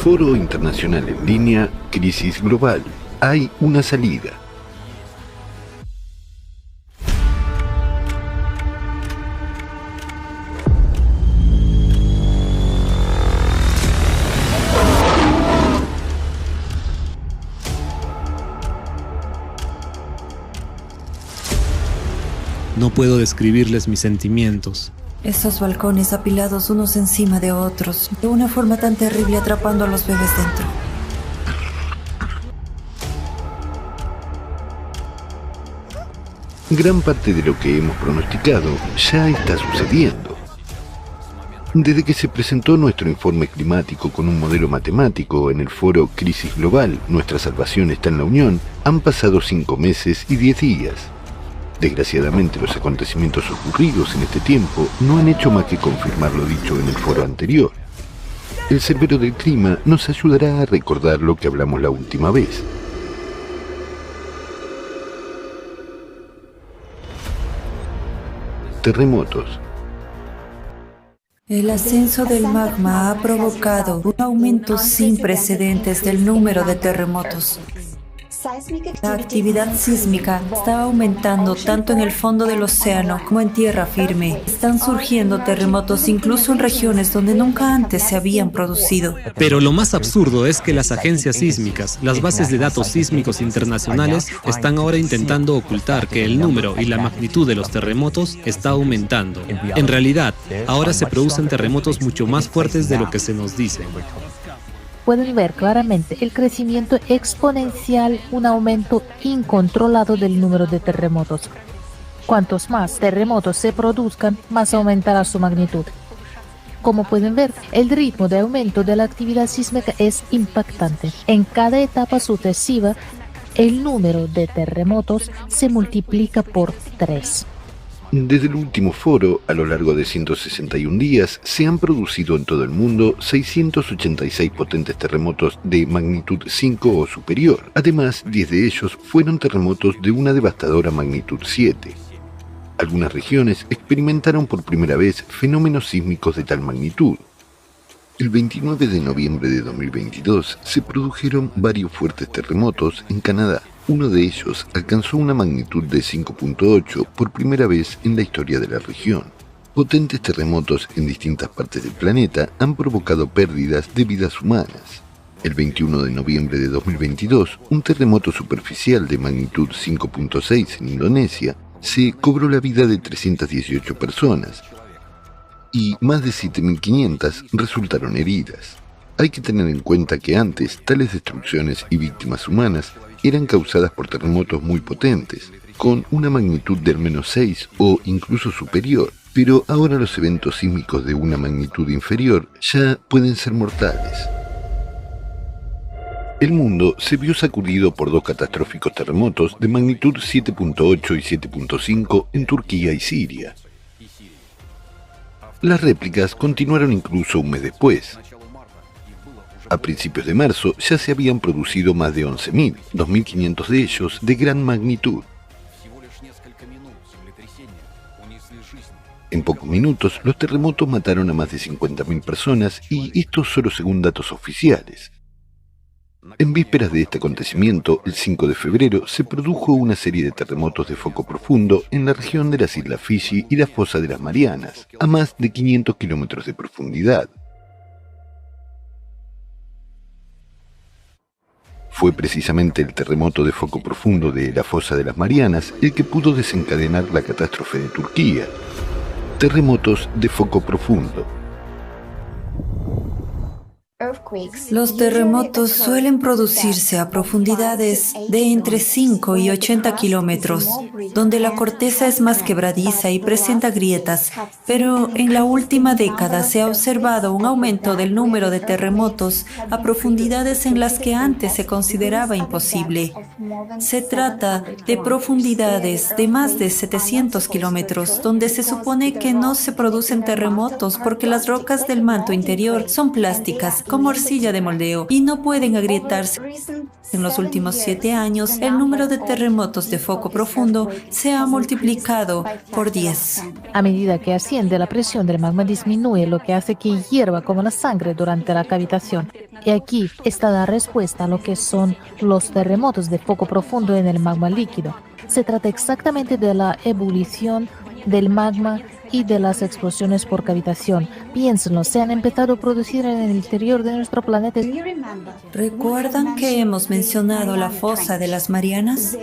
Foro Internacional en Línea, Crisis Global. Hay una salida. No puedo describirles mis sentimientos. Esos balcones apilados unos encima de otros, de una forma tan terrible atrapando a los bebés dentro. Gran parte de lo que hemos pronosticado ya está sucediendo. Desde que se presentó nuestro informe climático con un modelo matemático en el foro Crisis Global, Nuestra Salvación está en la Unión, han pasado 5 meses y 10 días. Desgraciadamente, los acontecimientos ocurridos en este tiempo no han hecho más que confirmar lo dicho en el foro anterior. El cerbero del clima nos ayudará a recordar lo que hablamos la última vez. Terremotos. El ascenso del magma ha provocado un aumento sin precedentes del número de terremotos. La actividad sísmica está aumentando tanto en el fondo del océano como en tierra firme. Están surgiendo terremotos incluso en regiones donde nunca antes se habían producido. Pero lo más absurdo es que las agencias sísmicas, las bases de datos sísmicos internacionales, están ahora intentando ocultar que el número y la magnitud de los terremotos está aumentando. En realidad, ahora se producen terremotos mucho más fuertes de lo que se nos dice. Pueden ver claramente el crecimiento exponencial, un aumento incontrolado del número de terremotos. Cuantos más terremotos se produzcan, más aumentará su magnitud. Como pueden ver, el ritmo de aumento de la actividad sísmica es impactante. En cada etapa sucesiva, el número de terremotos se multiplica por 3. Desde el último foro, a lo largo de 161 días, se han producido en todo el mundo 686 potentes terremotos de magnitud 5 o superior. Además, 10 de ellos fueron terremotos de una devastadora magnitud 7. Algunas regiones experimentaron por primera vez fenómenos sísmicos de tal magnitud. El 29 de noviembre de 2022 se produjeron varios fuertes terremotos en Canadá. Uno de ellos alcanzó una magnitud de 5.8 por primera vez en la historia de la región. Potentes terremotos en distintas partes del planeta han provocado pérdidas de vidas humanas. El 21 de noviembre de 2022, un terremoto superficial de magnitud 5.6 en Indonesia se cobró la vida de 318 personas y más de 7.500 resultaron heridas. Hay que tener en cuenta que antes tales destrucciones y víctimas humanas eran causadas por terremotos muy potentes, con una magnitud de al menos 6 o incluso superior, pero ahora los eventos sísmicos de una magnitud inferior ya pueden ser mortales. El mundo se vio sacudido por 2 catastróficos terremotos de magnitud 7.8 y 7.5 en Turquía y Siria. Las réplicas continuaron incluso un mes después. A principios de marzo ya se habían producido más de 11.000, 2.500 de ellos de gran magnitud. En pocos minutos, los terremotos mataron a más de 50.000 personas y esto solo según datos oficiales. En vísperas de este acontecimiento, el 5 de febrero, se produjo una serie de terremotos de foco profundo en la región de las Islas Fiji y la Fosa de las Marianas, a más de 500 kilómetros de profundidad. Fue precisamente el terremoto de foco profundo de la Fosa de las Marianas el que pudo desencadenar la catástrofe de Turquía. Terremotos de foco profundo. Los terremotos suelen producirse a profundidades de entre 5 y 80 kilómetros, donde la corteza es más quebradiza y presenta grietas, pero en la última década se ha observado un aumento del número de terremotos a profundidades en las que antes se consideraba imposible. Se trata de profundidades de más de 700 kilómetros, donde se supone que no se producen terremotos porque las rocas del manto interior son plásticas, como arcilla de moldeo y no pueden agrietarse. En los últimos 7 años, el número de terremotos de foco profundo se ha multiplicado por 10. A medida que asciende, la presión del magma disminuye, lo que hace que hierva como la sangre durante la cavitación. Y aquí está la respuesta a lo que son los terremotos de foco profundo en el magma líquido. Se trata exactamente de la ebullición del magma y de las explosiones por cavitación. Piénsenlo, se han empezado a producir en el interior de nuestro planeta. ¿Recuerdan que hemos mencionado la fosa de las Marianas?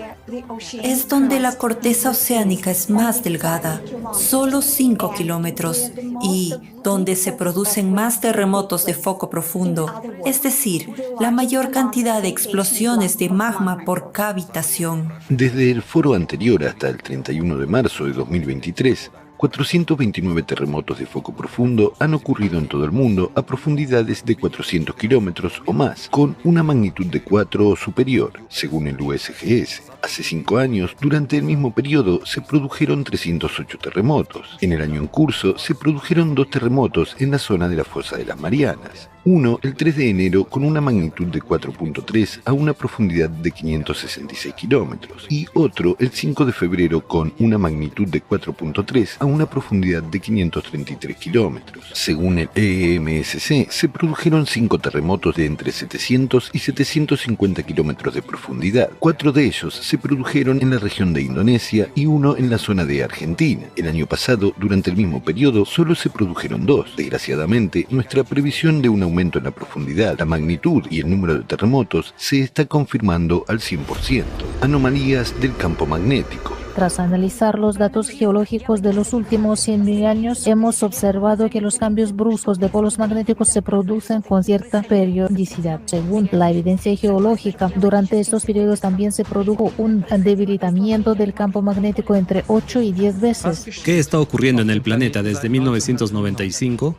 Es donde la corteza oceánica es más delgada, solo 5 kilómetros, y donde se producen más terremotos de foco profundo, es decir, la mayor cantidad de explosiones de magma por cavitación. Desde el foro anterior hasta el 31 de marzo de 2023, 429 terremotos de foco profundo han ocurrido en todo el mundo a profundidades de 400 kilómetros o más, con una magnitud de 4 o superior, según el USGS. Hace 5 años, durante el mismo periodo, se produjeron 308 terremotos. En el año en curso, se produjeron 2 terremotos en la zona de la fosa de las Marianas. Uno el 3 de enero con una magnitud de 4.3 a una profundidad de 566 kilómetros y otro el 5 de febrero con una magnitud de 4.3 a una profundidad de 533 kilómetros. Según el EMSC, se produjeron 5 terremotos de entre 700 y 750 kilómetros de profundidad. 4 de ellos se produjeron en la región de Indonesia y uno en la zona de Argentina. El año pasado, durante el mismo periodo, solo se produjeron 2. Desgraciadamente, nuestra previsión de un aumento en la profundidad, la magnitud y el número de terremotos se está confirmando al 100%. Anomalías del campo magnético. Tras analizar los datos geológicos de los últimos 100.000 años, hemos observado que los cambios bruscos de polos magnéticos se producen con cierta periodicidad. Según la evidencia geológica, durante estos periodos también se produjo un debilitamiento del campo magnético entre 8 y 10 veces. ¿Qué está ocurriendo en el planeta desde 1995?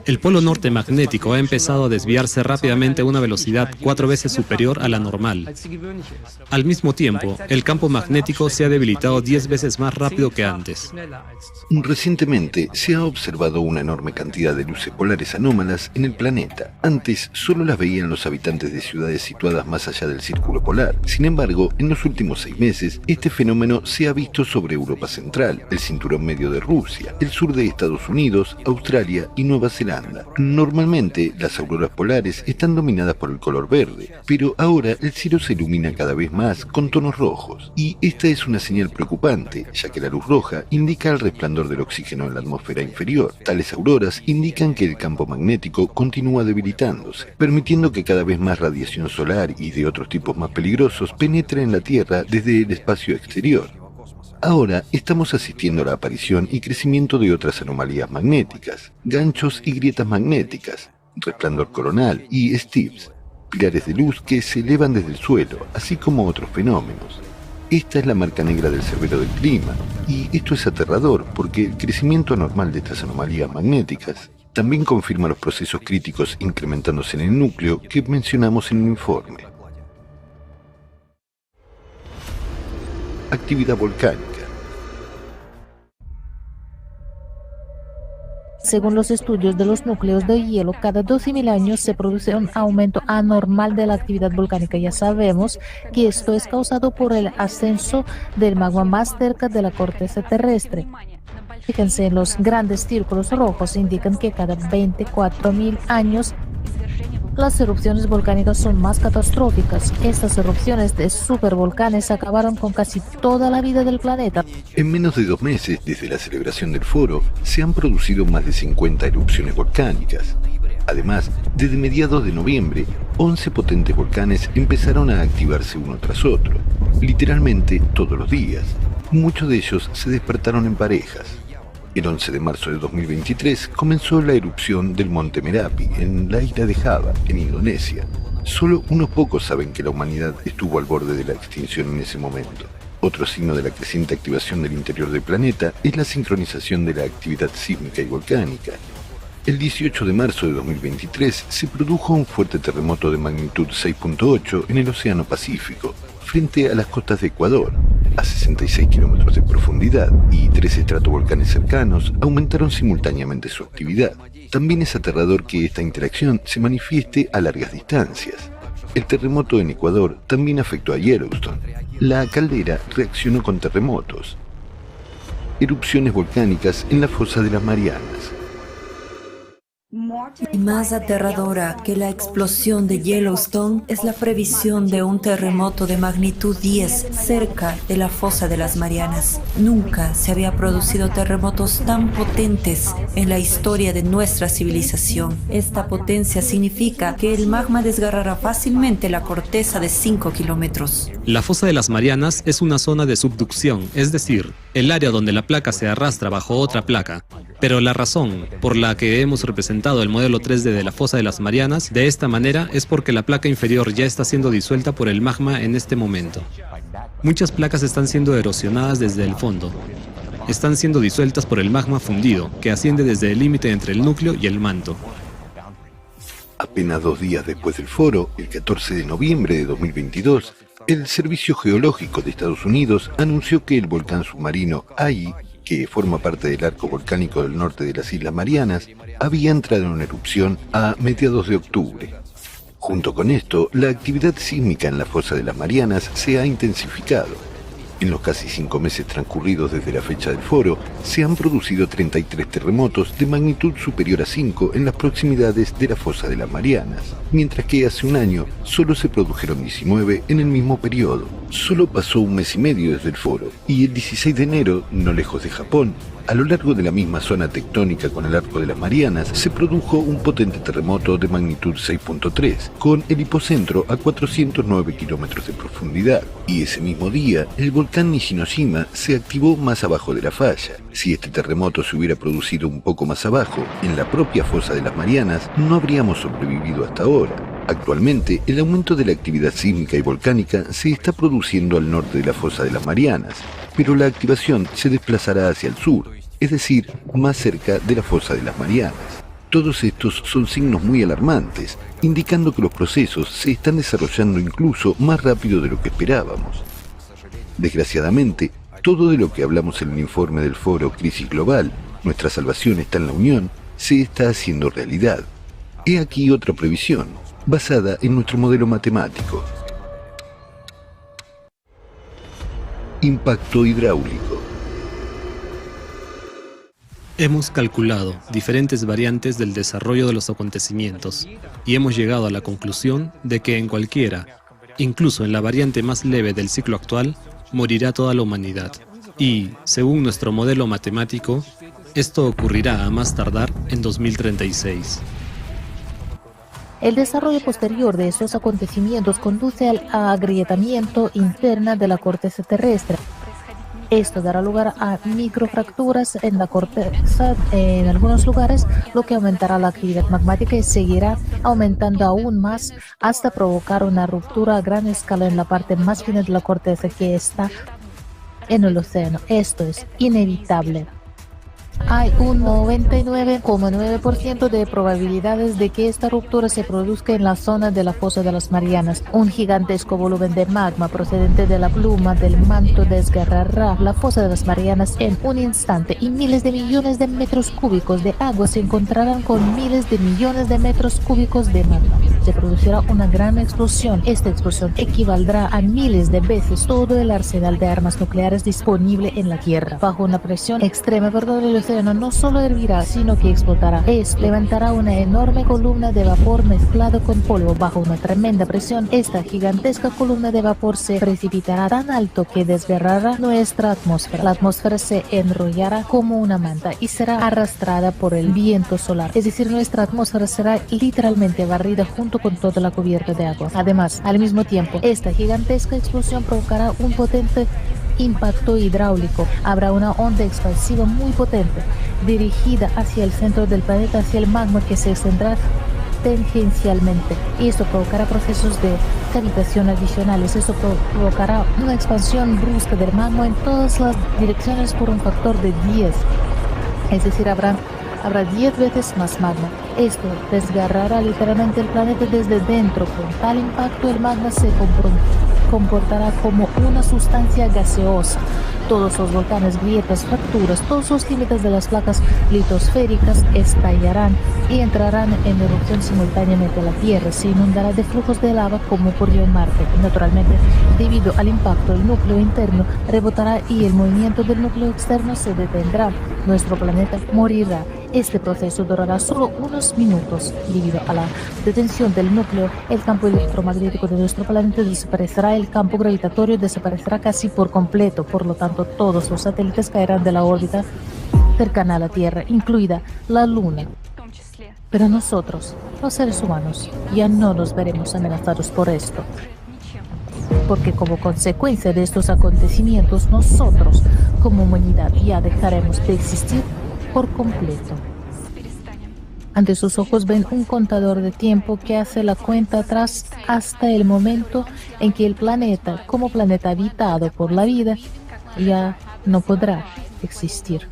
El polo norte magnético ha empezado a desviarse rápidamente a una velocidad 4 veces superior a la normal. Al mismo tiempo, el campo magnético se ha debilitado 10 veces más rápido que antes. Recientemente se ha observado una enorme cantidad de luces polares anómalas en el planeta. Antes solo las veían los habitantes de ciudades situadas más allá del círculo polar. Sin embargo, en los últimos 6 meses, este fenómeno se ha visto sobre Europa Central, el cinturón medio de Rusia, el sur de Estados Unidos, Australia y Nueva Zelanda. Normalmente, las auroras polares están dominadas por el color verde, pero ahora el cielo se ilumina cada vez más con tonos rojos, y esta es una señal preocupante, ya que la luz roja indica el resplandor del oxígeno en la atmósfera inferior. Tales auroras indican que el campo magnético continúa debilitándose, permitiendo que cada vez más radiación solar y de otros tipos más peligrosos penetre en la Tierra desde el espacio exterior. Ahora estamos asistiendo a la aparición y crecimiento de otras anomalías magnéticas, ganchos y grietas magnéticas, resplandor coronal y STIPS, pilares de luz que se elevan desde el suelo, así como otros fenómenos. Esta es la marca negra del cerbero del clima, y esto es aterrador porque el crecimiento anormal de estas anomalías magnéticas también confirma los procesos críticos incrementándose en el núcleo que mencionamos en el informe. Actividad volcánica. Según los estudios de los núcleos de hielo, cada 12.000 años se produce un aumento anormal de la actividad volcánica. Ya sabemos que esto es causado por el ascenso del magma más cerca de la corteza terrestre. Fíjense, los grandes círculos rojos indican que cada 24.000 años las erupciones volcánicas son más catastróficas. Estas erupciones de supervolcanes acabaron con casi toda la vida del planeta. En menos de 2 meses desde la celebración del foro, se han producido más de 50 erupciones volcánicas. Además, desde mediados de noviembre, 11 potentes volcanes empezaron a activarse uno tras otro, literalmente todos los días. Muchos de ellos se despertaron en parejas. El 11 de marzo de 2023 comenzó la erupción del monte Merapi en la isla de Java, en Indonesia. Solo unos pocos saben que la humanidad estuvo al borde de la extinción en ese momento. Otro signo de la creciente activación del interior del planeta es la sincronización de la actividad sísmica y volcánica. El 18 de marzo de 2023 se produjo un fuerte terremoto de magnitud 6.8 en el Océano Pacífico, frente a las costas de Ecuador. a 66 kilómetros de profundidad y 3 estratovolcanes cercanos aumentaron simultáneamente su actividad. También es aterrador que esta interacción se manifieste a largas distancias. El terremoto en Ecuador también afectó a Yellowstone. La caldera reaccionó con terremotos. Erupciones volcánicas en la fosa de las Marianas. Y más aterradora que la explosión de Yellowstone es la previsión de un terremoto de magnitud 10 cerca de la fosa de las Marianas. Nunca se había producido terremotos tan potentes en la historia de nuestra civilización. Esta potencia significa que el magma desgarrará fácilmente la corteza de 5 kilómetros. La fosa de las Marianas es una zona de subducción, es decir, el área donde la placa se arrastra bajo otra placa. Pero la razón por la que hemos representado el modelo 3D de la fosa de las Marianas de esta manera es porque la placa inferior ya está siendo disuelta por el magma en este momento. Muchas placas están siendo erosionadas desde el fondo. Están siendo disueltas por el magma fundido, que asciende desde el límite entre el núcleo y el manto. Apenas 2 días después del foro, el 14 de noviembre de 2022, el Servicio Geológico de Estados Unidos anunció que el volcán submarino Ayi, que forma parte del arco volcánico del norte de las Islas Marianas, había entrado en erupción a mediados de octubre. Junto con esto, la actividad sísmica en la fosa de las Marianas se ha intensificado. En los casi 5 meses transcurridos desde la fecha del foro, se han producido 33 terremotos de magnitud superior a 5 en las proximidades de la fosa de las Marianas, mientras que hace un año solo se produjeron 19 en el mismo periodo. Solo pasó un mes y medio desde el foro, y el 16 de enero, no lejos de Japón, a lo largo de la misma zona tectónica con el arco de las Marianas, se produjo un potente terremoto de magnitud 6.3, con el hipocentro a 409 kilómetros de profundidad. Y ese mismo día, el volcán Nishinoshima se activó más abajo de la falla. Si este terremoto se hubiera producido un poco más abajo, en la propia fosa de las Marianas, no habríamos sobrevivido hasta ahora. Actualmente, el aumento de la actividad sísmica y volcánica se está produciendo al norte de la fosa de las Marianas, pero la activación se desplazará hacia el sur, es decir, más cerca de la fosa de las Marianas. Todos estos son signos muy alarmantes, indicando que los procesos se están desarrollando incluso más rápido de lo que esperábamos. Desgraciadamente, todo de lo que hablamos en el informe del foro Crisis Global, Nuestra salvación está en la unión, se está haciendo realidad. He aquí otra previsión, basada en nuestro modelo matemático. Impacto hidráulico. Hemos calculado diferentes variantes del desarrollo de los acontecimientos y hemos llegado a la conclusión de que en cualquiera, incluso en la variante más leve del ciclo actual, morirá toda la humanidad. Y, según nuestro modelo matemático, esto ocurrirá a más tardar en 2036. El desarrollo posterior de estos acontecimientos conduce al agrietamiento interno de la corteza terrestre. Esto dará lugar a microfracturas en la corteza en algunos lugares, lo que aumentará la actividad magmática y seguirá aumentando aún más hasta provocar una ruptura a gran escala en la parte más fina de la corteza que está en el océano. Esto es inevitable. Hay un 99,9% de probabilidades de que esta ruptura se produzca en la zona de la fosa de las Marianas. Un gigantesco volumen de magma procedente de la pluma del manto desgarrará la fosa de las Marianas en un instante y miles de millones de metros cúbicos de agua se encontrarán con miles de millones de metros cúbicos de magma. Se producirá una gran explosión. Esta explosión equivaldrá a miles de veces todo el arsenal de armas nucleares disponible en la Tierra. Bajo una presión extrema, el océano no solo hervirá, sino que explotará. Levantará una enorme columna de vapor mezclado con polvo. Bajo una tremenda presión, esta gigantesca columna de vapor se precipitará tan alto que desgarrará nuestra atmósfera. La atmósfera se enrollará como una manta y será arrastrada por el viento solar. Es decir, nuestra atmósfera será literalmente barrida junto con toda la cubierta de agua. Además, al mismo tiempo, esta gigantesca explosión provocará un potente impacto hidráulico. Habrá una onda expansiva muy potente dirigida hacia el centro del planeta, hacia el magma que se extenderá tangencialmente. Esto provocará procesos de cavitación adicionales. Esto provocará una expansión brusca del magma en todas las direcciones por un factor de 10. Es decir, habrá 10 veces más magma. Esto desgarrará literalmente el planeta desde dentro. Con tal impacto, el magma se comportará como una sustancia gaseosa. Todos los volcanes, grietas, fracturas, todos los límites de las placas litosféricas estallarán y entrarán en erupción simultáneamente. La Tierra se inundará de flujos de lava como ocurrió en Marte. Naturalmente, debido al impacto, el núcleo interno rebotará y el movimiento del núcleo externo se detendrá. Nuestro planeta morirá. Este proceso durará solo unos minutos. Debido a la detención del núcleo, el campo electromagnético de nuestro planeta desaparecerá, el campo gravitatorio desaparecerá casi por completo. Por lo tanto, todos los satélites caerán de la órbita cercana a la Tierra, incluida la Luna. Pero nosotros, los seres humanos, ya no nos veremos amenazados por esto. Porque como consecuencia de estos acontecimientos, nosotros, como humanidad, ya dejaremos de existir por completo. Ante sus ojos ven un contador de tiempo que hace la cuenta atrás hasta el momento en que el planeta, como planeta habitado por la vida, ya no podrá existir.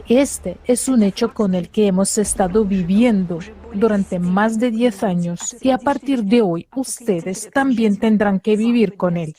Este es un hecho con el que hemos estado viviendo durante más de 10 años y a partir de hoy ustedes también tendrán que vivir con él.